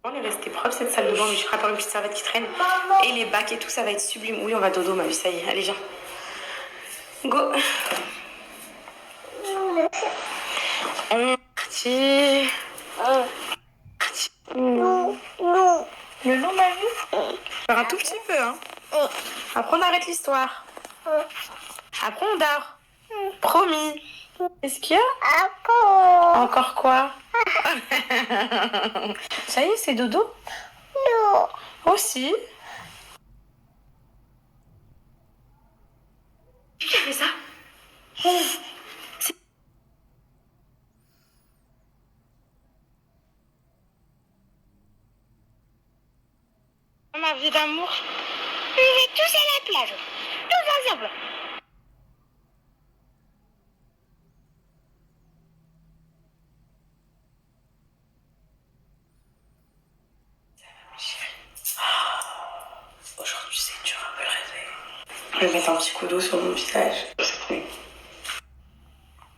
Elle est restée propre cette salle de bain, mais je ferai encore une petite serviette qui traîne. Et les bacs et tout, ça va être sublime. Oui, on va dodo, ma vie, ça y est. Allez, viens. Go. On est parti. Le long, ma vie. Faire un tout petit peu, hein. Après, on arrête l'histoire. Après, on dort. Promis. Qu'est-ce qu'il y a? Encore quoi? Ça y est, c'est dodo? Non. Aussi. Qui a fait ça? Ma vie d'amour. On est tous à la plage. Tous ensemble. Aujourd'hui, c'est dur un peu le réveil. Je vais mettre un petit coup d'eau sur mon visage.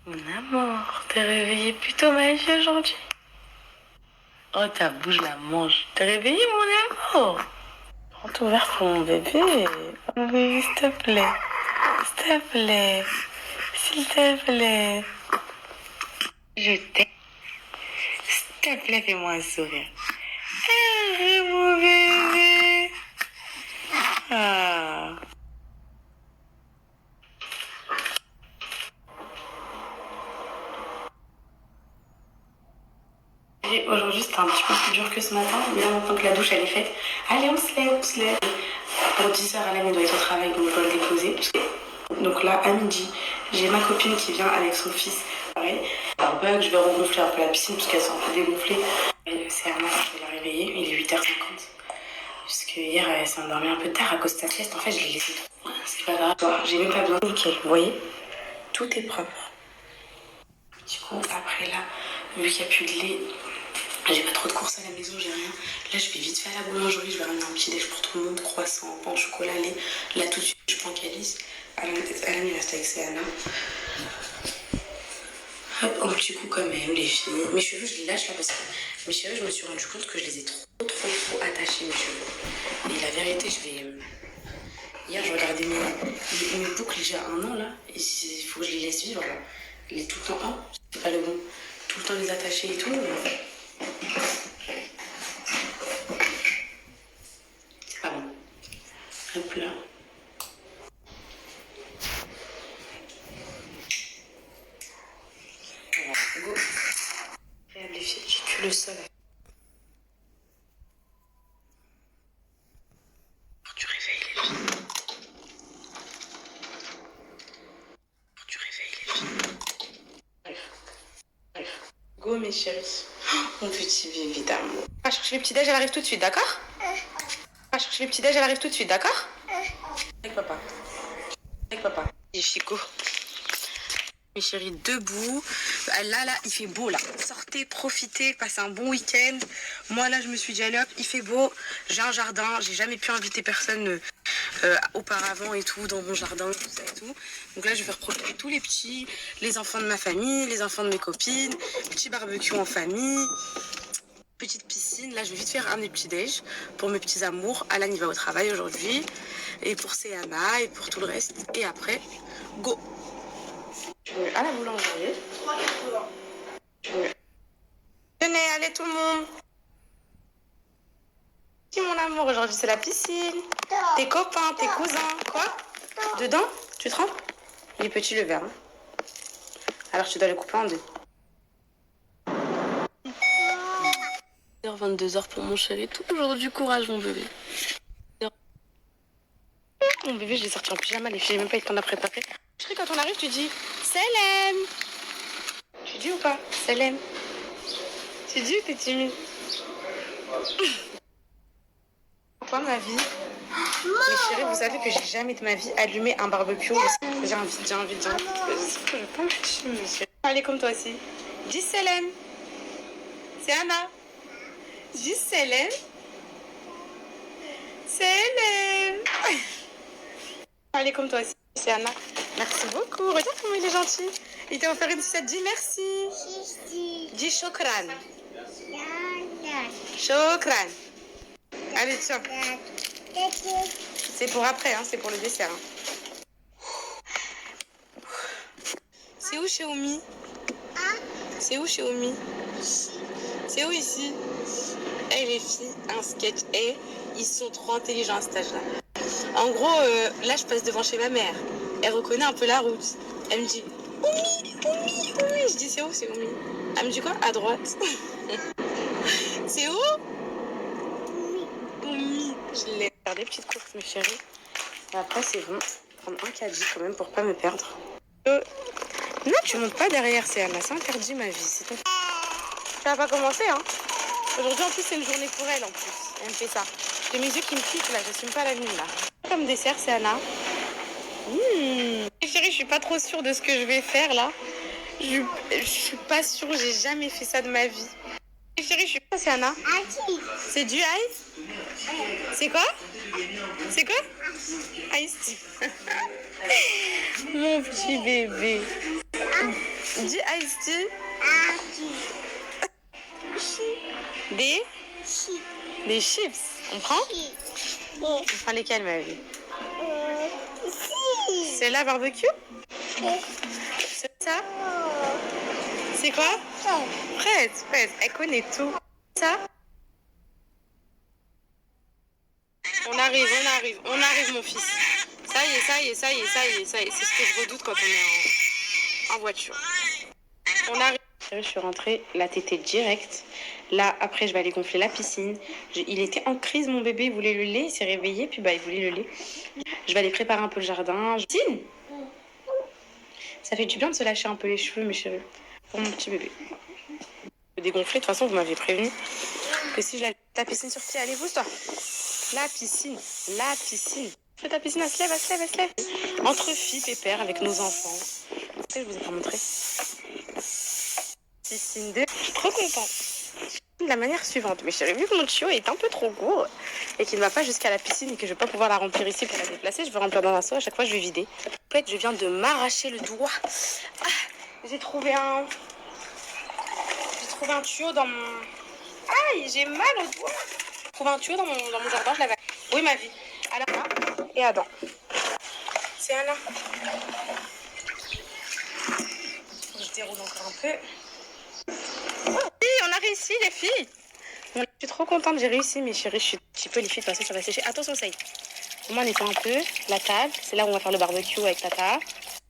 Mon amour, t'es réveillée plutôt ma vie aujourd'hui? Oh, ta bouche la mange. T'es réveillée, mon amour? Prends ton verre pour mon bébé. Mon bébé, s'il te plaît. S'il te plaît. S'il te plaît. Je t'aime. S'il te plaît, fais-moi un sourire. Ah, mon bébé. Ah. Aujourd'hui, c'était un petit peu plus dur que ce matin. Mais là, maintenant que la douche, elle est faite, allez, on se lève, on se lève. Pour 10h, Alan, il doit être au travail, donc je dois le déposer. Donc là, à midi, j'ai ma copine qui vient avec son fils. Pareil. Un bug, je vais regonfler un peu la piscine parce qu'elle s'est un peu dégonflée. C'est Anna, je vais la réveiller. Il est 8h50. Parce que hier, elle s'est endormie un peu tard à cause de sa sieste. En fait, je l'ai laissée trop. C'est pas grave. J'ai même pas besoin. Nickel, vous voyez? Tout est propre. Du coup, après là, vu qu'il n'y a plus de lait, j'ai pas trop de courses à la maison, j'ai rien. Là, je vais vite faire la boulangerie, je vais ramener un petit déj pour tout le monde, croissant, pain au chocolat, lait. Là, tout de suite, je prends Calice. Alan, il reste avec ses Anna. Hop, un petit coup quand même, les filles. Mes cheveux, je les lâche là parce que mes cheveux, je me suis rendu compte que je les ai trop attachés, mes cheveux. Et la vérité, je vais... Hier, je regardais mes boucles, j'ai 1 an là. Et il faut que je les laisse vivre là. Les tout le temps, hein, c'est pas le bon. Tout le temps les attacher et tout. C'est pas bon. Hop là. Voilà, go. Regarde les filles, j'ai tué le sol. Tu réveilles les filles. Tu réveilles les filles. Bref. Go mes chéris. Mon petit bébé d'amour. Va chercher le petit déj, elle arrive tout de suite, d'accord? Va chercher le petit déj, elle arrive tout de suite, d'accord? Avec papa. Avec papa. Et Chico. Mes chéris, debout. Là, il fait beau, là. Sortez, profitez, passez un bon week-end. Moi, là, je me suis dit, allez hop, il fait beau. J'ai un jardin. J'ai jamais pu inviter personne auparavant et tout, dans mon jardin, tout ça et tout. Donc là, je vais faire profiter tous les petits, les enfants de ma famille, les enfants de mes copines, petit barbecue en famille, petite piscine. Là, je vais vite faire un des petits déj pour mes petits amours. Alan, il va au travail aujourd'hui. Et pour Céana et pour tout le reste. Et après, go! Je vais à la boulangerie. Venez, allez tout le monde. Si mon amour, aujourd'hui c'est la piscine. Tes copains, tes cousins. Quoi? Dedans? Tu trempes? Il est petit le verre. Hein. Alors tu dois le couper en deux. 22h pour mon chéri. Toujours du courage mon bébé. Mon bébé, je l'ai sorti en pyjama, les filles, j'ai même pas eu le temps de la préparer. Chérie, quand on arrive, tu dis Salam. Tu dis ou pas? Salam. Tu dis ou t'es timide? Pourquoi ma vie? Mais chérie, vous savez que j'ai jamais de ma vie allumé un barbecue. J'ai envie. Je vais pas me chier, monsieur. Allez, comme toi aussi. Dis Salam. C'est Anna. Dis Salam. Salam. Allez, comme toi aussi. C'est Anna. Merci beaucoup. Regarde comment il est gentil. Il t'a offert une sucette. Dis merci. Dis shokran. Chokran. Allez, tiens. C'est pour après, hein, c'est pour le dessert. Hein. C'est où chez Oumi? C'est où chez Oumi? C'est où ici? Eh les filles, un sketch. Eh, ils sont trop intelligents à cet âge-là. En gros, là, je passe devant chez ma mère. Elle reconnaît un peu la route. Elle me dit Oumi, Oumi, Oumi. Je dis c'est où, c'est Oumi? Elle me dit quoi? À droite. C'est où? Oumi. Je l'ai. Faire des petites courses, mes chéris. Et après, c'est bon. Prendre un caddie quand même pour pas me perdre. Non, tu montes pas derrière, c'est Anna. C'est interdit, ma vie. C'est ton... Ça va pas commencer, hein. Aujourd'hui, en plus, c'est une journée pour elle, en plus. Elle me fait ça. J'ai mes yeux qui me piquent, là. J'assume pas la nuit, là. Comme dessert, c'est Anna. Chérie, je suis pas trop sûre de ce que je vais faire, là. Je suis pas sûre. J'ai jamais fait ça de ma vie. Chérie, je suis pas... C'est Anna. C'est du ice? C'est quoi? C'est quoi? Ice. Mon petit bébé. Du ice tea? Des chips. On prend? On prend lesquels, ma vie? C'est la barbecue? C'est ça? C'est quoi? Prête. Elle connaît tout. Ça? On arrive, mon fils. Ça y est. C'est ce que je redoute quand on est en voiture. On arrive. Je suis rentrée, la tétée directe. Là, après, je vais aller gonfler la piscine. Il était en crise, mon bébé. Il voulait le lait. Il s'est réveillé, puis il voulait le lait. Je vais aller préparer un peu le jardin. Piscine. Ça fait du bien de se lâcher un peu les cheveux, mes chéris. Pour mon petit bébé. Dégonfler, de toute façon, vous m'avez prévenu que si je la piscine sur pied, allez-vous, toi. La piscine. Fais ta piscine, elle se lève. Entre filles, pépère, avec nos enfants. Je vous ai pas montré. Piscine 2. Je suis trop contente. De la manière suivante, mes chéris, vu que mon tuyau est un peu trop court et qu'il ne va pas jusqu'à la piscine et que je ne vais pas pouvoir la remplir ici pour la déplacer, je vais remplir dans un seau. À chaque fois, je vais vider. En fait, je viens de m'arracher le doigt. J'ai trouvé un tuyau dans mon... Aïe, j'ai mal au doigt. J'ai trouvé un tuyau dans mon jardin, je l'avais... Oui, ma vie. Alors là, et Adam. C'est Anna. Je déroule encore un peu. Oui, on a réussi, les filles. Je suis trop contente, j'ai réussi, mes chéris. Je suis un petit peu les filles, de toute façon, ça va sécher. Attention, ça y est. Moi, on nettoie un peu la table. C'est là où on va faire le barbecue avec Tata.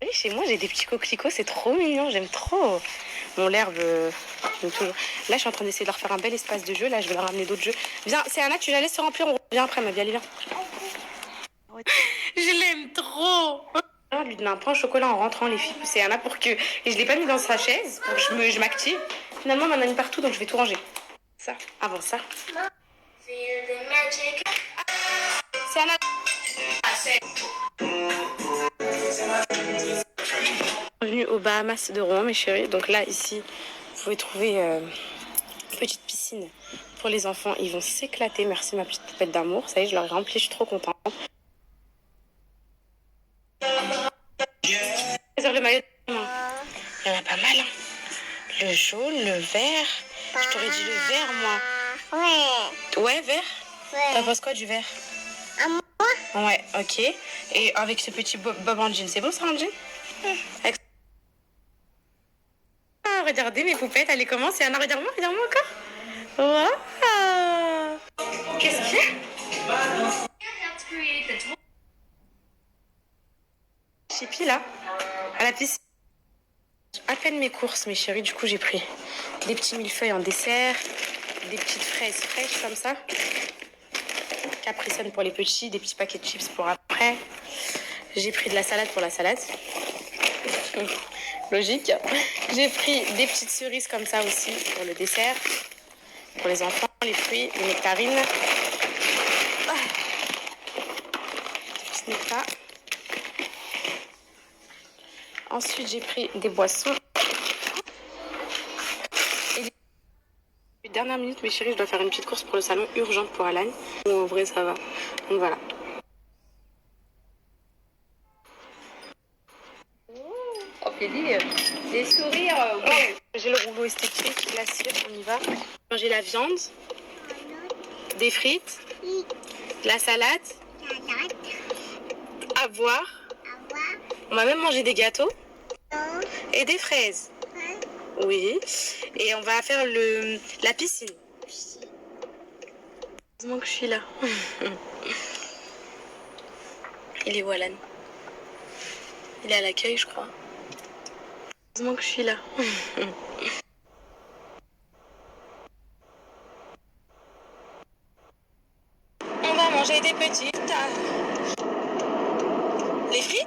Oui, chez moi, j'ai des petits coquelicots. C'est trop mignon, j'aime trop. Mon l'herbe, j'aime toujours. Là, je suis en train d'essayer de leur faire un bel espace de jeu. Là, je vais leur ramener d'autres jeux. Viens, c'est Anna, tu la laisses se remplir. On revient après, ma vie. Allez, viens. Je l'aime trop. Je lui donne un pain au chocolat en rentrant, les filles. C'est Anna pour que... Et je l'ai pas mis dans sa chaise pour que je m'active. Finalement, on m'en a mis partout, donc je vais tout ranger. Ça, avant ça. C'est Anna. Bienvenue aux Bahamas de Rouen, mes chéris. Donc là, ici, vous pouvez trouver une petite piscine pour les enfants. Ils vont s'éclater. Merci, ma petite poupette d'amour. Ça y est, je leur ai rempli. Je suis trop contente. Le maillot de bain. Il y en a pas mal. Hein. Le jaune, le vert. Je t'aurais dit le vert, moi. Ouais, vert. T'en penses quoi du vert? Moi. Ouais, ok. Et avec ce petit bob en jean, c'est bon ça en jean? Ah, regardez mes poupettes, elle est comment? C'est Anna, regarde-moi encore. Waouh! Qu'est-ce qu'il y a? Chippy là, à la piscine. À peine mes courses, mes chéris. Du coup, j'ai pris des petits millefeuilles en dessert, des petites fraises fraîches comme ça. Capri Sun pour les petits, des petits paquets de chips pour après. J'ai pris de la salade pour la salade. Logique. J'ai pris des petites cerises comme ça aussi pour le dessert. Pour les enfants, les fruits, les nectarines. Petits nectar. Ensuite, j'ai pris des boissons. Et dernière minute, mes chéris, je dois faire une petite course pour le salon urgente pour Alan. Bon, en vrai, ça va. Donc voilà. Oh, des sourires. Wow. J'ai le rouleau esthétique, la cire, on y va. J'ai la viande. Des frites, de la salade, à boire. On va même manger des gâteaux et des fraises. Oui. Et on va faire la piscine. Heureusement que je suis là. Il est où, Alan? Il est à l'accueil, je crois. Heureusement que je suis là. On va manger des petites. Les frites?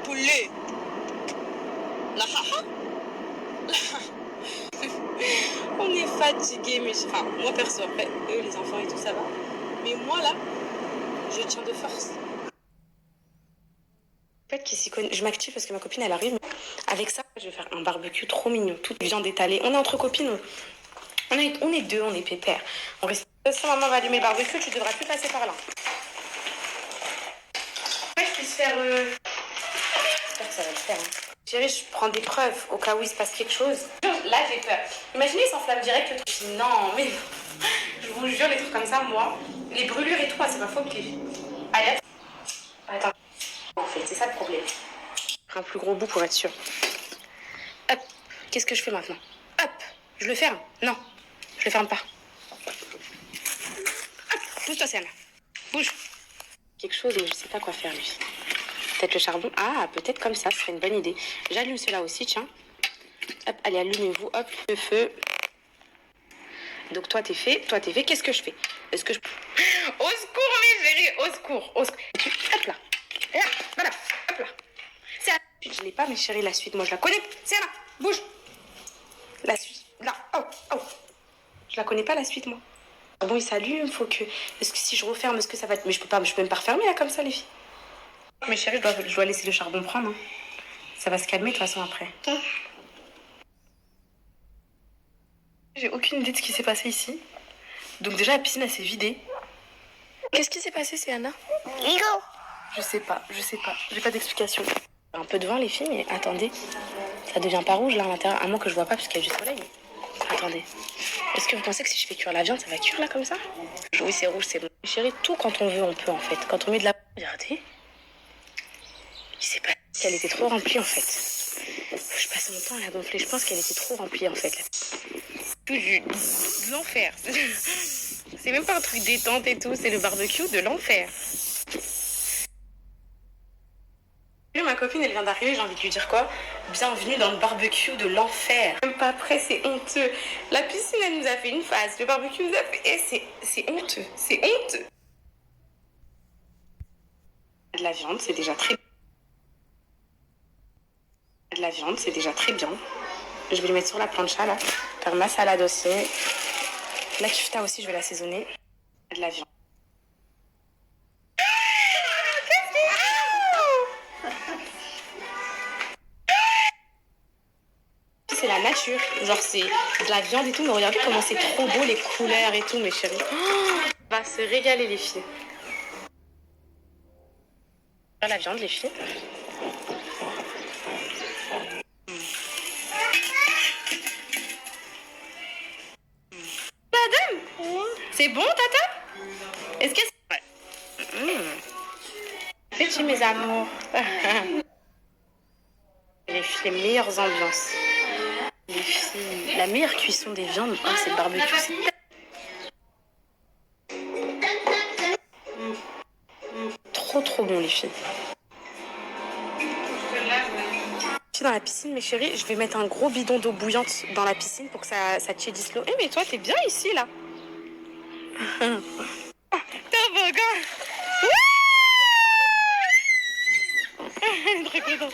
Poulet. La haha. On est fatigué, mais enfin, moi perso, après, eux, les enfants et tout, ça va. Mais moi, là, je tiens de force. En fait, qui s'y connaît, je m'active parce que ma copine, elle arrive. Avec ça, je vais faire un barbecue trop mignon, toute viande étalée. On est entre copines, on est deux, on est pépères. On reste. Si maman va allumer le barbecue, tu devras plus passer par là. Ouais, je puisse faire. J'espère que ça va le faire. Hein. Chérie, je prends des preuves au cas où il se passe quelque chose. Là, j'ai peur. Imaginez, il s'enflamme direct le truc. Non, mais je vous jure, les trucs comme ça, moi, les brûlures et tout, c'est ma faute. Allez, attends. En fait, c'est ça le problème. Je prends un plus gros bout pour être sûr. Hop. Qu'est-ce que je fais maintenant? Hop. Je le ferme? Non. Je le ferme pas. Hop. Bouge-toi, Sienna. Bouge. Quelque chose, mais je sais pas quoi faire, lui. Peut-être le charbon. Ah, peut-être comme ça, ce serait une bonne idée. J'allume cela aussi, tiens. Hop, allez, allumez-vous. Hop, le feu. Donc, toi, t'es fait. Qu'est-ce que je fais? Est-ce que je... Au secours, mes chéris. Au secours. Hop là. Et là, voilà. Hop là. C'est la suite. Je l'ai pas, mes chéris, la suite. Moi, je la connais. C'est là. Bouge. La suite. Là. Oh, oh. Je la connais pas, la suite, moi. Bon, il s'allume. Faut que... Est-ce que si je referme, est-ce que ça va... Mais je peux même pas refermer, là, comme ça, les filles. Mais chérie, je dois laisser le charbon prendre. Hein. Ça va se calmer de toute façon après. J'ai aucune idée de ce qui s'est passé ici. Donc déjà, la piscine, elle s'est vidée. Qu'est-ce qui s'est passé, c'est Anna? Je sais pas. J'ai pas d'explication. Un peu de vent, les filles, mais attendez. Ça devient pas rouge, là, à l'intérieur. À moins que je vois pas, parce qu'il y a du soleil. Attendez. Est-ce que vous pensez que si je fais cuire la viande, ça va cuire, là, comme ça? Oui, c'est rouge, c'est bon. Chérie, tout quand on veut, on peut, en fait. Quand on met de la... Regardez. Je sais pas si elle était trop remplie en fait. Je passe mon temps à la gonfler. Je pense qu'elle était trop remplie en fait. Tout de l'enfer. C'est même pas un truc détente et tout. C'est le barbecue de l'enfer. Ma copine elle vient d'arriver. J'ai envie de lui dire quoi? Bienvenue dans le barbecue de l'enfer. Même pas après, c'est honteux. La piscine elle nous a fait une phase. Le barbecue nous a fait... Et c'est honteux. C'est honteux. De la viande, c'est déjà très... De la viande, c'est déjà très bien. Je vais le mettre sur la plancha là. Faire ma salade aussi. La kifta aussi, je vais l'assaisonner. De la viande. C'est la nature. Genre c'est de la viande et tout. Mais regardez comment c'est trop beau les couleurs et tout, mes chéris. On va se régaler les filles. La viande, les filles. C'est bon, tata? Est-ce que c'est... Ouais. Petit, mes amours. Les meilleures ambiances. Les filles... La meilleure cuisson des viandes, oh, c'est le barbecue. Trop bon, les filles. Je suis dans la piscine, mes chéris. Je vais mettre un gros bidon d'eau bouillante dans la piscine pour que ça tiédisse l'eau. Eh, mais toi, t'es bien ici, là. Toboggan. Trop content.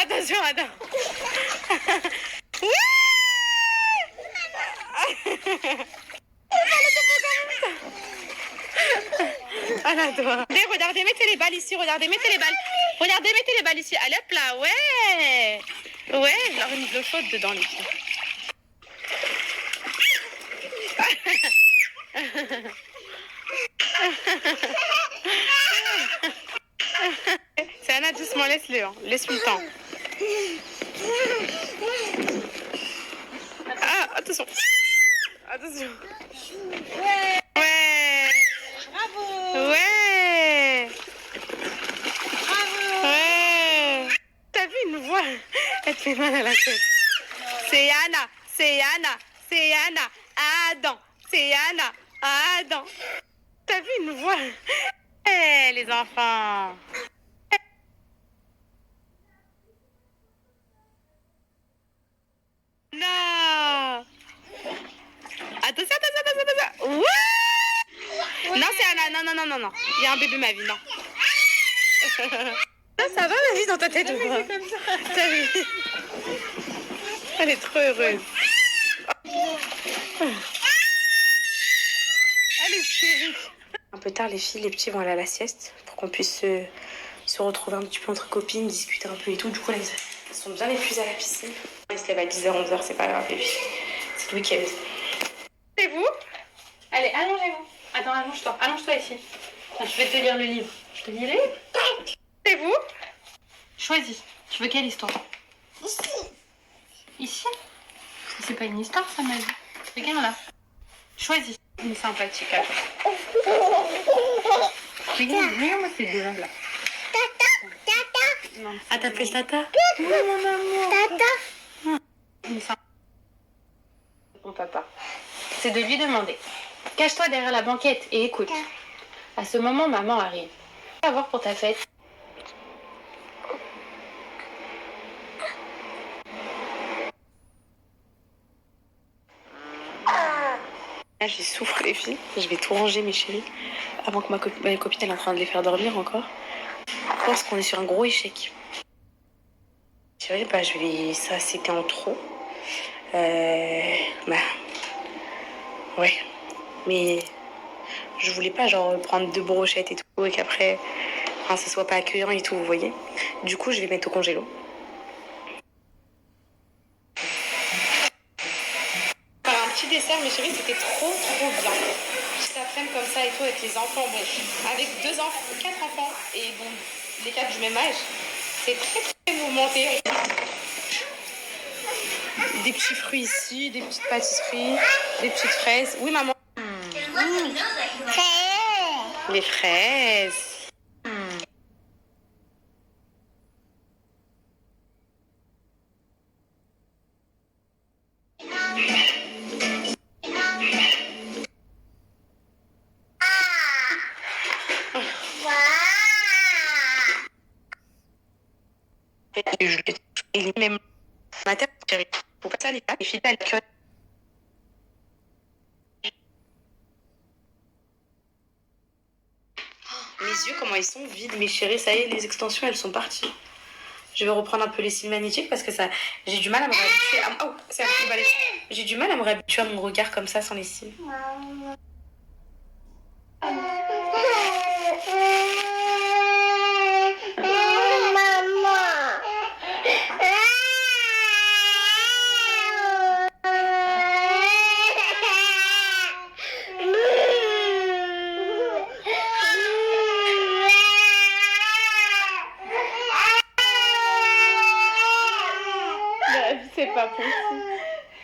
Attention, attends. Ah là, toi. Regardez, mettez les balles ici. Regardez, mettez les balles ici. Allez, hop là, ouais. Ouais, je leur ai mis de l'eau chaude dedans, les filles. C'est Anna, doucement, laisse-le. Hein. Laisse-lui le temps. Ah, attention. la tête. C'est Yana, c'est Yana, c'est Yana. Adam, c'est Yana, Adam. T'as vu une voix? Eh, les enfants. Non. Attention, attention, attention. Ouais. Non, c'est Anna. Non, non, non, non, non. Il y a un bébé, ma vie, non. Ça va, ma vie, dans ta tête ou pas? Comme ça. T'as vu? Elle est trop heureuse. Allez, chérie. Un peu tard, les filles, les petits vont aller à la sieste pour qu'on puisse se retrouver un petit peu entre copines, discuter un peu et tout. Du coup, là, ils sont bien épuisés à la piscine. Ils se lèvent à 10h, 11h, c'est pas grave, les filles. C'est le week-end. C'est vous? Allez, allongez-vous. Attends, allonge-toi. Allonge-toi ici. Je vais te lire le livre. Je te lis le livre. C'est vous? Choisis. Tu veux quelle histoire? Ici. Ici? C'est pas une histoire, ça, ma vie. Regarde là. Choisis. Une sympathique. Regarde, moi, c'est deux là. Tata. Non, ah, t'appelles Tata? Oui, mon amour. Tata. Une sympathique. Ton papa. C'est de lui demander. Cache-toi derrière la banquette et écoute. À ce moment, maman arrive. Qu'est-ce que tu vas voir pour ta fête? Là, j'ai souffre les filles. Je vais tout ranger, mes chéris. Avant que ma copine elle est en train de les faire dormir encore. Je pense qu'on est sur un gros échec. Chérie, bah, ça, c'était en trop. Bah, ouais. Mais je voulais pas, genre, prendre 2 brochettes et tout, et qu'après, enfin, ça soit pas accueillant et tout, vous voyez. Du coup, je vais mettre au congélo. Faire un petit dessert, mes chéris, c'était trop bien. Petite après-midi comme ça et tout, avec les enfants. Bon, avec 4 enfants, et bon, les 4 du même âge, c'est très mouvementé. Des petits fruits ici, des petites pâtisseries, des petites fraises. Oui, maman. Les fraises. Et même ma tête, chérie. Faut pas ça, les filles, elles que. Mes yeux, comment ils sont vides, mes chéris, ça y est, les extensions, elles sont parties. Je vais reprendre un peu les cils magnétiques parce que ça, j'ai du mal à me réhabituer. Oh, c'est un petit balai. J'ai du mal à me réhabituer à mon regard comme ça sans les cils. C'est pas possible.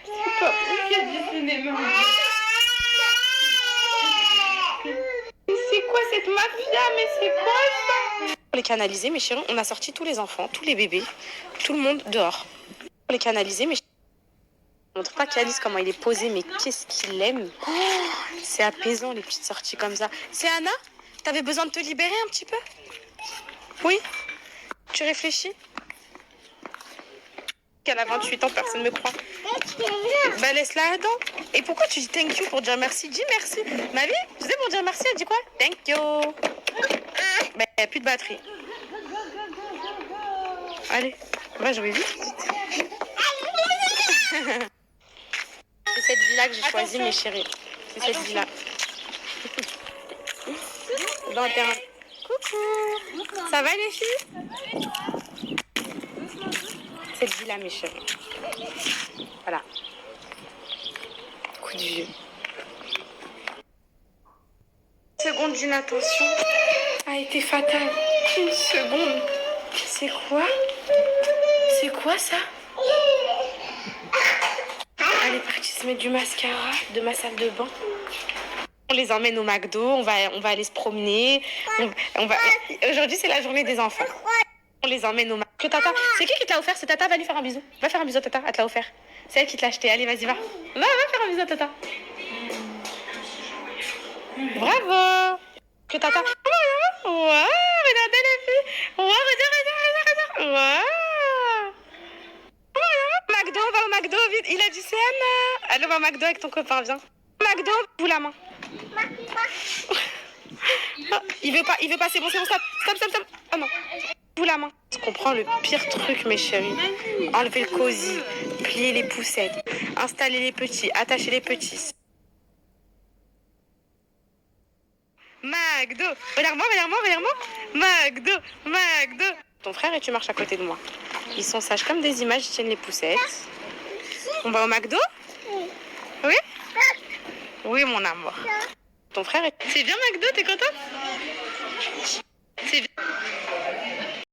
C'est pas possible. Il y a du cinéma. C'est quoi cette mafia? Mais c'est quoi ça? Pour les canaliser, mes chéris, on a sorti tous les enfants, tous les bébés, tout le monde dehors. Pour les canaliser, mes chéris. Je ne montre pas Calice comment il est posé, mais qu'est-ce qu'il aime. Oh, c'est apaisant les petites sorties comme ça. C'est Anna? T'avais besoin de te libérer un petit peu? Oui? Tu réfléchis? Qu'elle a 28 ans, personne ne me croit. Bah laisse-la là-dedans. Et pourquoi tu dis thank you pour dire merci? Dis merci. Ma vie, tu sais pour dire merci, elle dit quoi? Thank you. Bah il n'y a plus de batterie. Allez, va jouer vite. C'est cette vie-là que j'ai choisie, mes chéris. C'est cette vie-là. Dans le terrain. Coucou. Ça va les filles? Cette vie-là, mes chéris. Voilà. Coup de vieux. Une seconde d'inattention a été fatale. Une seconde. C'est quoi? C'est quoi ça? Elle est partie se mettre du mascara de ma salle de bain. On les emmène au McDo, on va aller se promener. Aujourd'hui, c'est la journée des enfants. On les emmène au McDo. Que Tata. C'est qui te l'a offert? C'est Tata, va lui faire un bisou. Va faire un bisou à Tata, elle te l'a offert. C'est elle qui te l'a acheté. Allez, vas-y, va. Va faire un bisou à Tata. Bravo. Que Tata. Wow, regardez les filles. Wow, regarde. Wow. McDo, on va au McDo, vite. Il a dit c'est Anna. Allez, on va au McDo avec ton copain, viens. McDo, vous la main. Oh, il veut pas, c'est bon, stop. Oh non. Vous la main. Je comprends le pire truc, mes chéris. Enlever le cosy, plier les poussettes, installer les petits, attacher les petits. McDo, regarde-moi. McDo. Ton frère et tu marches à côté de moi. Ils sont sages comme des images, ils tiennent les poussettes. On va au McDo? Oui? Oui, mon amour. Ton frère est... C'est bien McDo, t'es content? C'est bien.